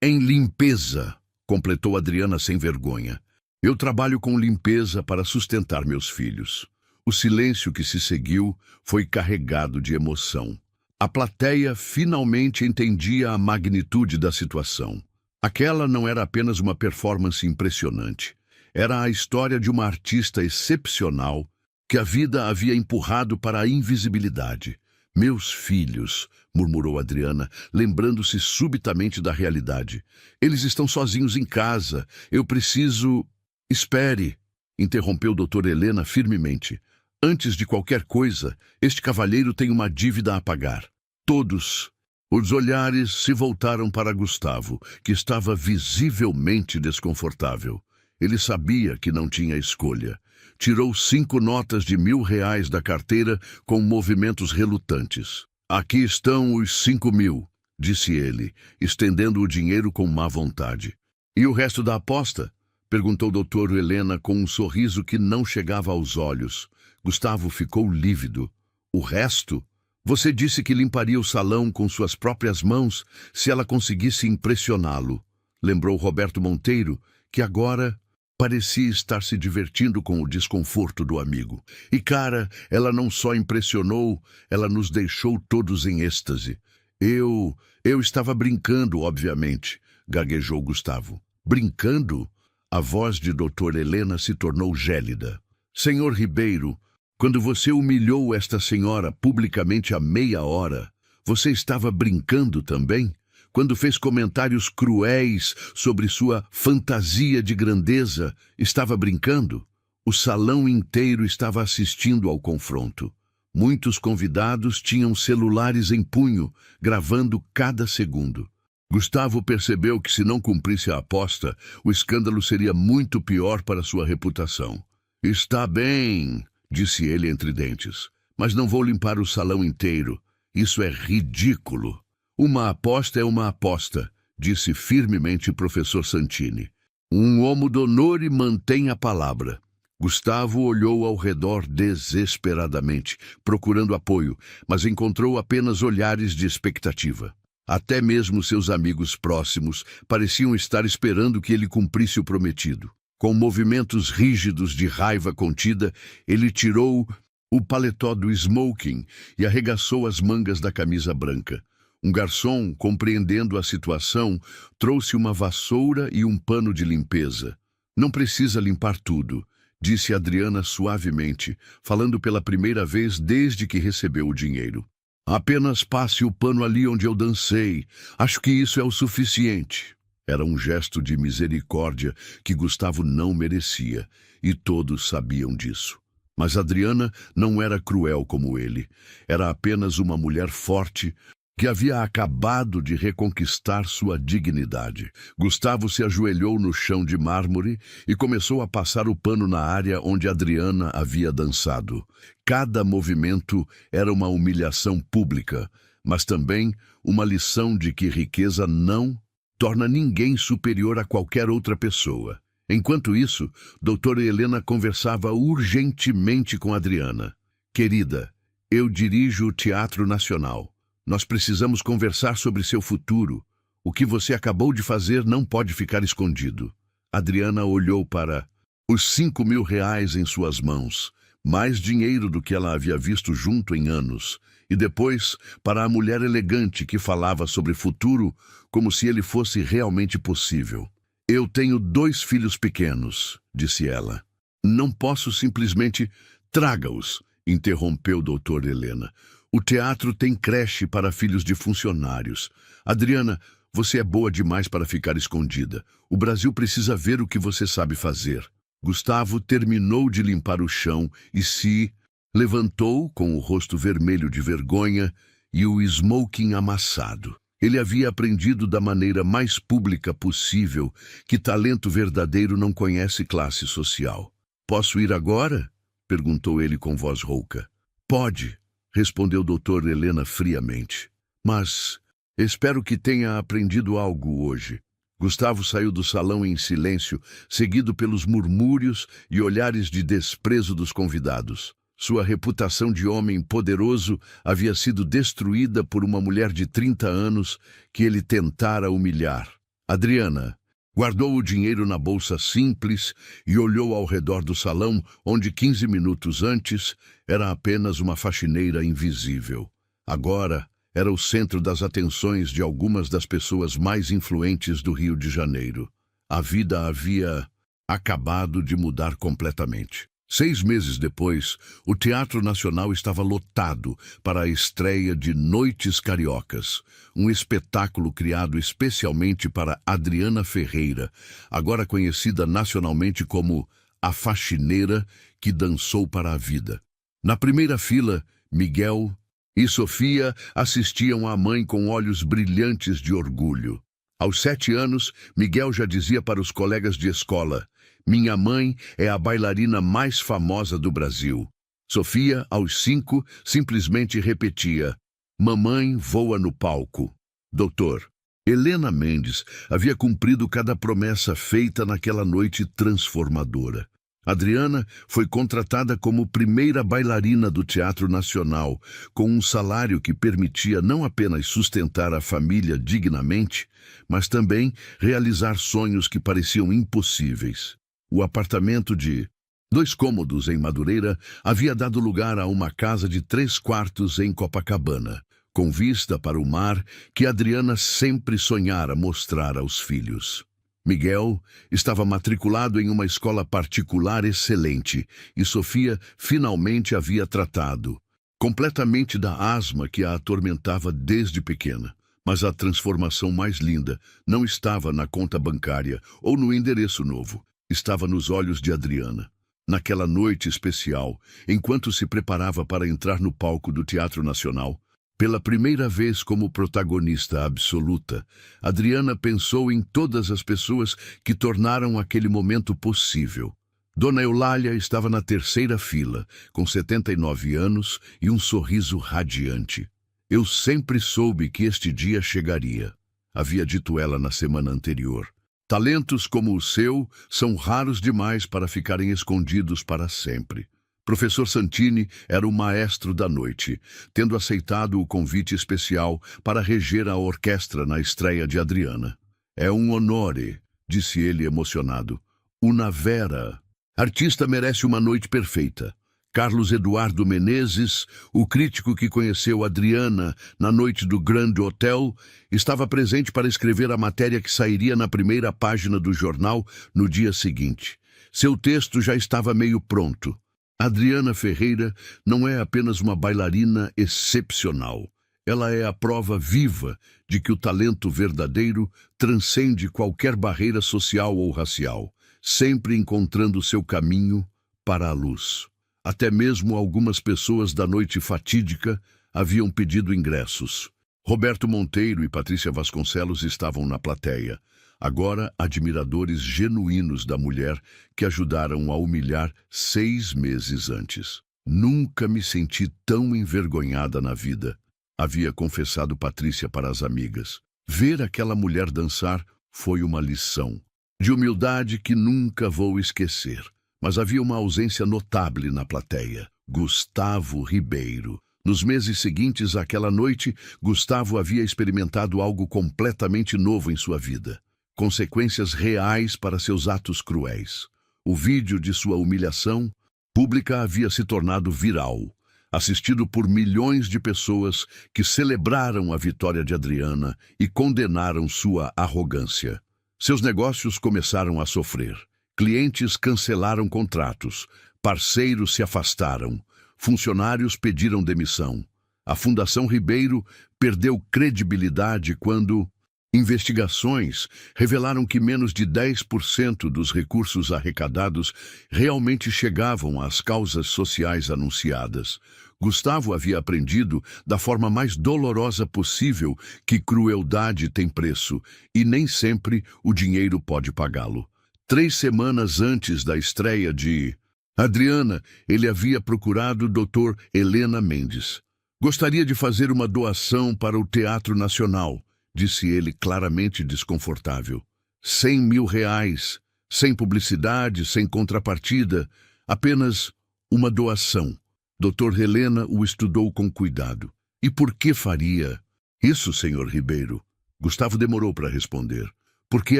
limpeza, completou Adriana sem vergonha. Eu trabalho com limpeza para sustentar meus filhos. O silêncio que se seguiu foi carregado de emoção. A plateia finalmente entendia a magnitude da situação. Aquela não era apenas uma performance impressionante. Era a história de uma artista excepcional que a vida havia empurrado para a invisibilidade. Meus filhos, murmurou Adriana, lembrando-se subitamente da realidade. Eles estão sozinhos em casa. Eu preciso... Espere, interrompeu Dr. Helena firmemente. Antes de qualquer coisa, este cavalheiro tem uma dívida a pagar. Todos. Os olhares se voltaram para Gustavo, que estava visivelmente desconfortável. Ele sabia que não tinha escolha. Tirou 5 notas de R$1.000 da carteira com movimentos relutantes. Aqui estão os 5.000, disse ele, estendendo o dinheiro com má vontade. E o resto da aposta? Perguntou Dr. Helena com um sorriso que não chegava aos olhos. Gustavo ficou lívido. O resto? Você disse que limparia o salão com suas próprias mãos se ela conseguisse impressioná-lo. Lembrou Roberto Monteiro, que agora parecia estar se divertindo com o desconforto do amigo. E, cara, ela não só impressionou, ela nos deixou todos em êxtase. Eu estava brincando, obviamente, gaguejou Gustavo. Brincando? A voz de doutora Helena se tornou gélida. Senhor Ribeiro, quando você humilhou esta senhora publicamente há meia hora, você estava brincando também? Quando fez comentários cruéis sobre sua fantasia de grandeza, estava brincando? O salão inteiro estava assistindo ao confronto. Muitos convidados tinham celulares em punho, gravando cada segundo. Gustavo percebeu que se não cumprisse a aposta, o escândalo seria muito pior para sua reputação. Está bem, disse ele entre dentes, mas não vou limpar o salão inteiro. Isso é ridículo. Uma aposta é uma aposta, disse firmemente o professor Santini. Um homo d'onore mantém a palavra. Gustavo olhou ao redor desesperadamente, procurando apoio, mas encontrou apenas olhares de expectativa. Até mesmo seus amigos próximos pareciam estar esperando que ele cumprisse o prometido. Com movimentos rígidos de raiva contida, ele tirou o paletó do smoking e arregaçou as mangas da camisa branca. Um garçom, compreendendo a situação, trouxe uma vassoura e um pano de limpeza. Não precisa limpar tudo, disse Adriana suavemente, falando pela primeira vez desde que recebeu o dinheiro. Apenas passe o pano ali onde eu dancei. Acho que isso é o suficiente. Era um gesto de misericórdia que Gustavo não merecia, e todos sabiam disso. Mas Adriana não era cruel como ele. Era apenas uma mulher forte que havia acabado de reconquistar sua dignidade. Gustavo se ajoelhou no chão de mármore e começou a passar o pano na área onde Adriana havia dançado. Cada movimento era uma humilhação pública, mas também uma lição de que riqueza não torna ninguém superior a qualquer outra pessoa. Enquanto isso, doutora Helena conversava urgentemente com Adriana. Querida, eu dirijo o Teatro Nacional. Nós precisamos conversar sobre seu futuro. O que você acabou de fazer não pode ficar escondido. Adriana olhou para os 5.000 reais em suas mãos, mais dinheiro do que ela havia visto junto em anos, e depois para a mulher elegante que falava sobre futuro como se ele fosse realmente possível. Eu tenho 2 filhos pequenos, disse ela. Não posso simplesmente... Traga-os, interrompeu doutor Helena. O teatro tem creche para filhos de funcionários. Adriana, você é boa demais para ficar escondida. O Brasil precisa ver o que você sabe fazer. Gustavo terminou de limpar o chão e se levantou com o rosto vermelho de vergonha e o smoking amassado. Ele havia aprendido da maneira mais pública possível que talento verdadeiro não conhece classe social. Posso ir agora? Perguntou ele com voz rouca. Pode, respondeu doutor Helena friamente. Mas espero que tenha aprendido algo hoje. Gustavo saiu do salão em silêncio, seguido pelos murmúrios e olhares de desprezo dos convidados. Sua reputação de homem poderoso havia sido destruída por uma mulher de 30 anos que ele tentara humilhar. Adriana guardou o dinheiro na bolsa simples e olhou ao redor do salão, onde 15 minutos antes era apenas uma faxineira invisível. Agora era o centro das atenções de algumas das pessoas mais influentes do Rio de Janeiro. A vida havia acabado de mudar completamente. 6 meses depois, o Teatro Nacional estava lotado para a estreia de Noites Cariocas, um espetáculo criado especialmente para Adriana Ferreira, agora conhecida nacionalmente como a faxineira que dançou para a vida. Na primeira fila, Miguel e Sofia assistiam à mãe com olhos brilhantes de orgulho. Aos 7 anos, Miguel já dizia para os colegas de escola: minha mãe é a bailarina mais famosa do Brasil. Sofia, aos 5, simplesmente repetia: mamãe voa no palco. Doutor, Helena Mendes havia cumprido cada promessa feita naquela noite transformadora. Adriana foi contratada como primeira bailarina do Teatro Nacional, com um salário que permitia não apenas sustentar a família dignamente, mas também realizar sonhos que pareciam impossíveis. O apartamento de 2 cômodos em Madureira havia dado lugar a uma casa de 3 quartos em Copacabana, com vista para o mar que Adriana sempre sonhara mostrar aos filhos. Miguel estava matriculado em uma escola particular excelente e Sofia finalmente havia tratado completamente da asma que a atormentava desde pequena. Mas a transformação mais linda não estava na conta bancária ou no endereço novo, estava nos olhos de Adriana. Naquela noite especial, enquanto se preparava para entrar no palco do Teatro Nacional, pela primeira vez como protagonista absoluta, Adriana pensou em todas as pessoas que tornaram aquele momento possível. Dona Eulália estava na terceira fila, com 79 anos e um sorriso radiante. Eu sempre soube que este dia chegaria, havia dito ela na semana anterior. Talentos como o seu são raros demais para ficarem escondidos para sempre. Professor Santini era o maestro da noite, tendo aceitado o convite especial para reger a orquestra na estreia de Adriana. É um honore, disse ele emocionado. Una vera. Artista merece uma noite perfeita. Carlos Eduardo Menezes, o crítico que conheceu Adriana na noite do Grand Hotel, estava presente para escrever a matéria que sairia na primeira página do jornal no dia seguinte. Seu texto já estava meio pronto. Adriana Ferreira não é apenas uma bailarina excepcional. Ela é a prova viva de que o talento verdadeiro transcende qualquer barreira social ou racial, sempre encontrando seu caminho para a luz. Até mesmo algumas pessoas da noite fatídica haviam pedido ingressos. Roberto Monteiro e Patrícia Vasconcelos estavam na plateia, agora admiradores genuínos da mulher que ajudaram a humilhar 6 meses antes. Nunca me senti tão envergonhada na vida, havia confessado Patrícia para as amigas. Ver aquela mulher dançar foi uma lição de humildade que nunca vou esquecer. Mas havia uma ausência notável na plateia. Gustavo Ribeiro. Nos meses seguintes àquela noite, Gustavo havia experimentado algo completamente novo em sua vida. Consequências reais para seus atos cruéis. O vídeo de sua humilhação pública havia se tornado viral, assistido por milhões de pessoas que celebraram a vitória de Adriana e condenaram sua arrogância. Seus negócios começaram a sofrer. Clientes cancelaram contratos, parceiros se afastaram, funcionários pediram demissão. A Fundação Ribeiro perdeu credibilidade quando investigações revelaram que menos de 10% dos recursos arrecadados realmente chegavam às causas sociais anunciadas. Gustavo havia aprendido da forma mais dolorosa possível que crueldade tem preço e nem sempre o dinheiro pode pagá-lo. 3 semanas antes da estreia de Adriana, ele havia procurado o Dr. Helena Mendes. Gostaria de fazer uma doação para o Teatro Nacional, disse ele claramente desconfortável. 100 mil reais, sem publicidade, sem contrapartida, apenas uma doação. Dr. Helena o estudou com cuidado. E por que faria isso, Sr. Ribeiro? Gustavo demorou para responder. Porque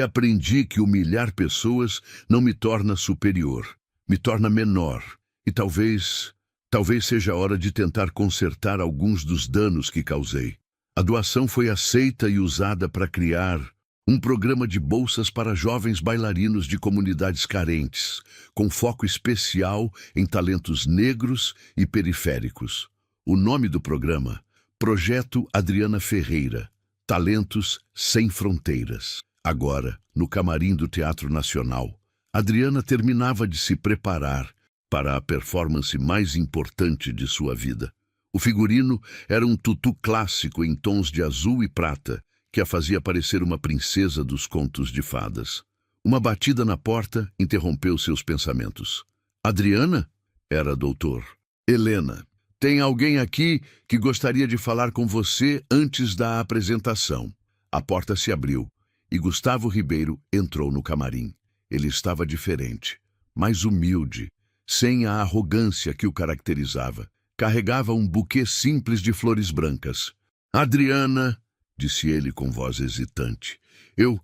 aprendi que humilhar pessoas não me torna superior, me torna menor. E talvez seja a hora de tentar consertar alguns dos danos que causei. A doação foi aceita e usada para criar um programa de bolsas para jovens bailarinos de comunidades carentes, com foco especial em talentos negros e periféricos. O nome do programa, Projeto Adriana Ferreira, Talentos Sem Fronteiras. Agora, no camarim do Teatro Nacional, Adriana terminava de se preparar para a performance mais importante de sua vida. O figurino era um tutu clássico em tons de azul e prata, que a fazia parecer uma princesa dos contos de fadas. Uma batida na porta interrompeu seus pensamentos. Adriana? Era doutor. Helena, tem alguém aqui que gostaria de falar com você antes da apresentação. A porta se abriu e Gustavo Ribeiro entrou no camarim. Ele estava diferente, mais humilde, sem a arrogância que o caracterizava. Carregava um buquê simples de flores brancas. Adriana, disse ele com voz hesitante, eu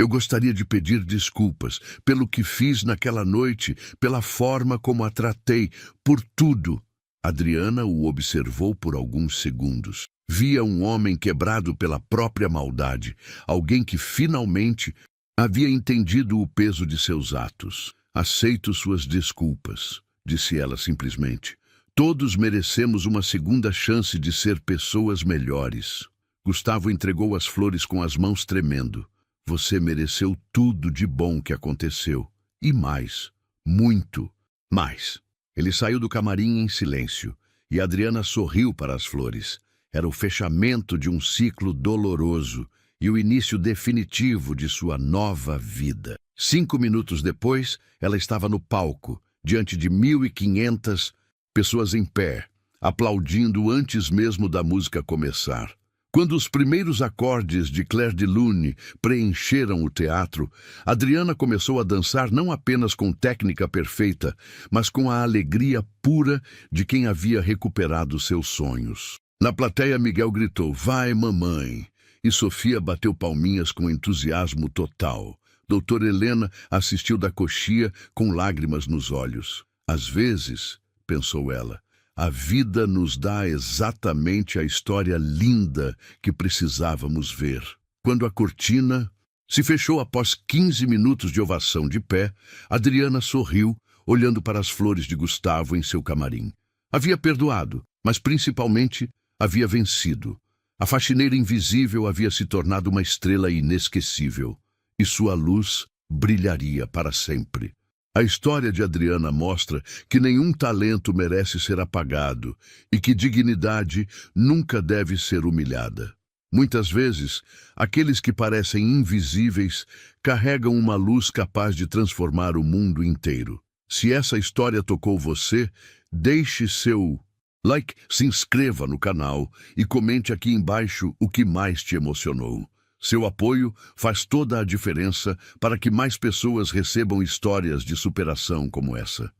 gostaria de pedir desculpas pelo que fiz naquela noite, pela forma como a tratei, por tudo. Adriana o observou por alguns segundos. Via um homem quebrado pela própria maldade, alguém que finalmente havia entendido o peso de seus atos. Aceito suas desculpas, disse ela simplesmente. Todos merecemos uma segunda chance de ser pessoas melhores. Gustavo entregou as flores com as mãos tremendo. Você mereceu tudo de bom que aconteceu. E mais, muito mais. Ele saiu do camarim em silêncio, e Adriana sorriu para as flores. Era o fechamento de um ciclo doloroso e o início definitivo de sua nova vida. 5 minutos depois, ela estava no palco, diante de 1.500 pessoas em pé, aplaudindo antes mesmo da música começar. Quando os primeiros acordes de Clair de Lune preencheram o teatro, Adriana começou a dançar não apenas com técnica perfeita, mas com a alegria pura de quem havia recuperado seus sonhos. Na plateia, Miguel gritou, "Vai, mamãe!" E Sofia bateu palminhas com entusiasmo total. Doutora Helena assistiu da coxia com lágrimas nos olhos. Às vezes, pensou ela, a vida nos dá exatamente a história linda que precisávamos ver. Quando a cortina se fechou após 15 minutos de ovação de pé, Adriana sorriu, olhando para as flores de Gustavo em seu camarim. Havia perdoado, mas principalmente havia vencido. A faxineira invisível havia se tornado uma estrela inesquecível, e sua luz brilharia para sempre. A história de Adriana mostra que nenhum talento merece ser apagado e que dignidade nunca deve ser humilhada. Muitas vezes, aqueles que parecem invisíveis carregam uma luz capaz de transformar o mundo inteiro. Se essa história tocou você, deixe seu like, se inscreva no canal e comente aqui embaixo o que mais te emocionou. Seu apoio faz toda a diferença para que mais pessoas recebam histórias de superação como essa.